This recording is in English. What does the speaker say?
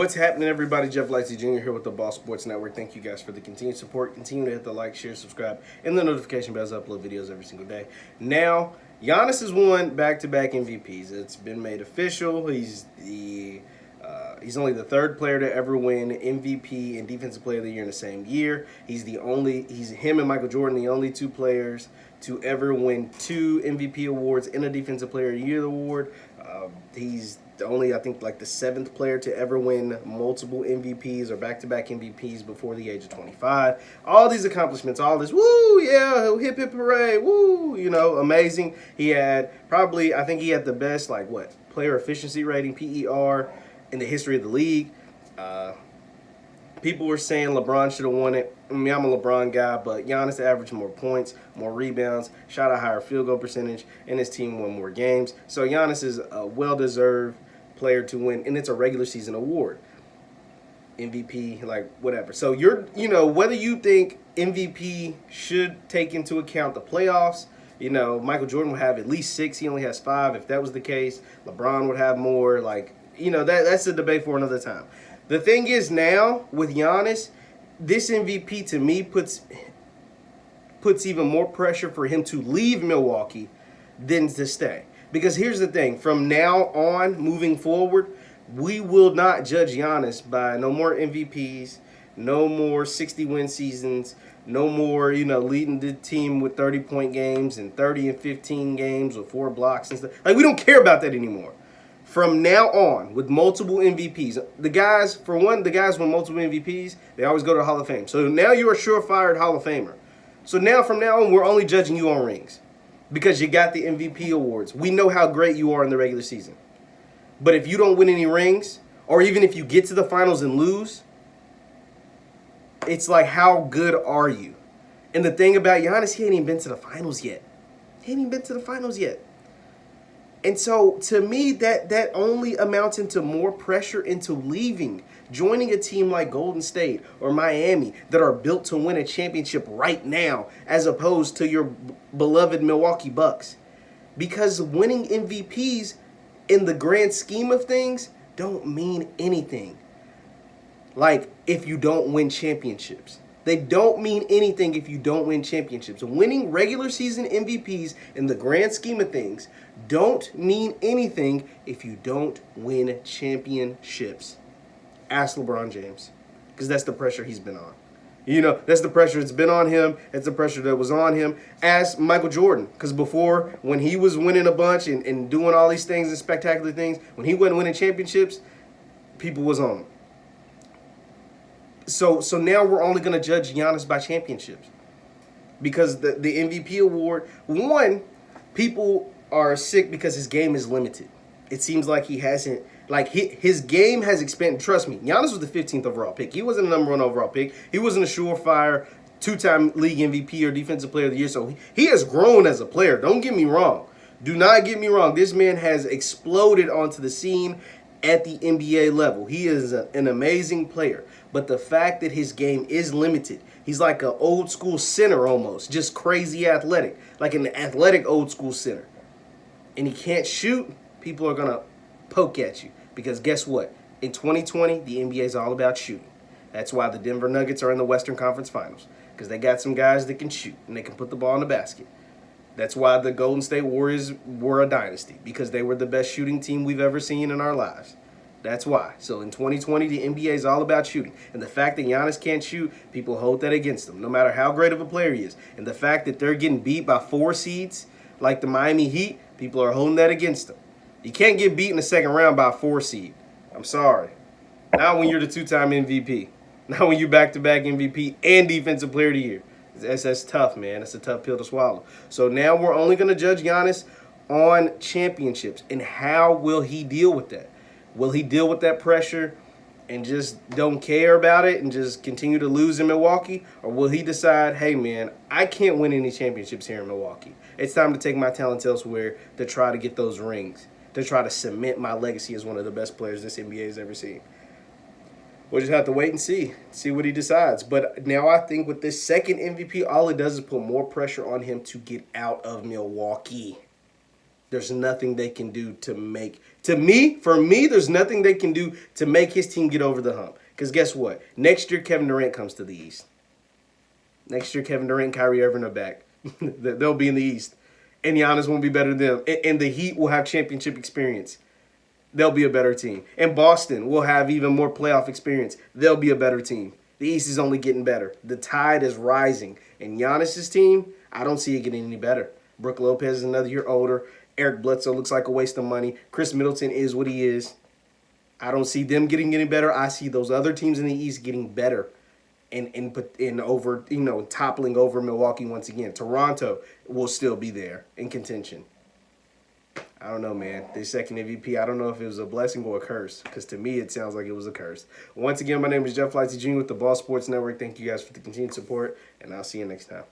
What's happening, everybody? Jeff Lightsy Jr. here with the Ball Sports Network. Thank you guys for the continued support. Continue to hit the like, share, subscribe, and the notification bells. I upload videos every single day. Now, Giannis has won back-to-back MVPs. It's been made official. He's only the third player to ever win MVP and Defensive Player of the Year in the same year. He's him and Michael Jordan, the only two players to ever win two MVP awards and a Defensive Player of the Year award. He's only, I think, like the seventh player to ever win multiple MVPs or back-to-back MVPs before the age of 25. All these accomplishments, all this, woo, yeah, hip, hip, hooray, woo, amazing. He had I think he had the best, player efficiency rating, PER, in the history of the league. People were saying LeBron should have won it. I mean, I'm a LeBron guy, but Giannis averaged more points, more rebounds, shot a higher field goal percentage, and his team won more games. So Giannis is a well-deserved player to win, and it's a regular season award. MVP, whatever. So whether you think MVP should take into account the playoffs, Michael Jordan would have at least 6. He only has 5. If that was the case, LeBron would have more. That's a debate for another time. The thing is now with Giannis, this MVP to me puts even more pressure for him to leave Milwaukee than to stay. Because here's the thing, from now on, moving forward, we will not judge Giannis by no more MVPs, no more 60-win seasons, no more, leading the team with 30-point games and 30 and 15 games with 4 blocks and stuff. We don't care about that anymore. From now on, with multiple MVPs, the guys with multiple MVPs, they always go to the Hall of Fame. So now you're a surefire Hall of Famer. So now, from now on, we're only judging you on rings because you got the MVP awards. We know how great you are in the regular season. But if you don't win any rings, or even if you get to the finals and lose, it's like, how good are you? And the thing about Giannis, he ain't even been to the finals yet. And so, to me, that only amounts into more pressure into leaving, joining a team like Golden State or Miami that are built to win a championship right now, as opposed to your beloved Milwaukee Bucks. Because winning MVPs, in the grand scheme of things, don't mean anything. If you don't win championships. They don't mean anything if you don't win championships. Winning regular season MVPs in the grand scheme of things don't mean anything if you don't win championships. Ask LeBron James, because that's the pressure he's been on. That's the pressure that's been on him. That's the pressure that was on him. Ask Michael Jordan, because before, when he was winning a bunch and doing all these things and spectacular things, when he wasn't winning championships, people was on him. So now we're only going to judge Giannis by championships. Because the MVP award, one, people are sick because his game is limited. It seems like he hasn't, his game has expanded. Trust me, Giannis was the 15th overall pick. He wasn't a number 1 overall pick. He wasn't a surefire 2-time league MVP or Defensive Player of the Year. So he has grown as a player. Don't get me wrong. Do not get me wrong. This man has exploded onto the scene at the NBA level. He is an amazing player. But the fact that his game is limited, he's like an old school center almost, just crazy athletic, like an athletic old school center. And he can't shoot, people are going to poke at you. Because guess what? In 2020, the NBA is all about shooting. That's why the Denver Nuggets are in the Western Conference Finals. Because they got some guys that can shoot and they can put the ball in the basket. That's why the Golden State Warriors were a dynasty. Because they were the best shooting team we've ever seen in our lives. That's why. So in 2020, the NBA is all about shooting. And the fact that Giannis can't shoot, people hold that against him, no matter how great of a player he is. And the fact that they're getting beat by 4 seeds, like the Miami Heat, people are holding that against them. You can't get beat in the second round by a 4 seed. I'm sorry. Not when you're the 2-time MVP. Not when you're back-to-back MVP and Defensive Player of the Year. That's tough, man. That's a tough pill to swallow. So now we're only going to judge Giannis on championships. And how will he deal with that? Will he deal with that pressure and just don't care about it and just continue to lose in Milwaukee? Or will he decide, hey, man, I can't win any championships here in Milwaukee. It's time to take my talents elsewhere to try to get those rings, to try to cement my legacy as one of the best players this NBA has ever seen. We'll just have to wait and see what he decides. But now I think with this second MVP, all it does is put more pressure on him to get out of Milwaukee. There's nothing they can do to make, for me, there's nothing they can do to make his team get over the hump. Because guess what? Next year, Kevin Durant comes to the East. Next year, Kevin Durant and Kyrie Irving are back. They'll be in the East. And Giannis won't be better than them. And the Heat will have championship experience. They'll be a better team. And Boston will have even more playoff experience. They'll be a better team. The East is only getting better. The tide is rising. And Giannis' team, I don't see it getting any better. Brook Lopez is another year older. Eric Bledsoe looks like a waste of money. Chris Middleton is what he is. I don't see them getting any better. I see those other teams in the East getting better and over, toppling over Milwaukee once again. Toronto will still be there in contention. I don't know, man. The second MVP, I don't know if it was a blessing or a curse, because to me it sounds like it was a curse. Once again, my name is Jeff Lightsy Jr. with the Ball Sports Network. Thank you guys for the continued support, and I'll see you next time.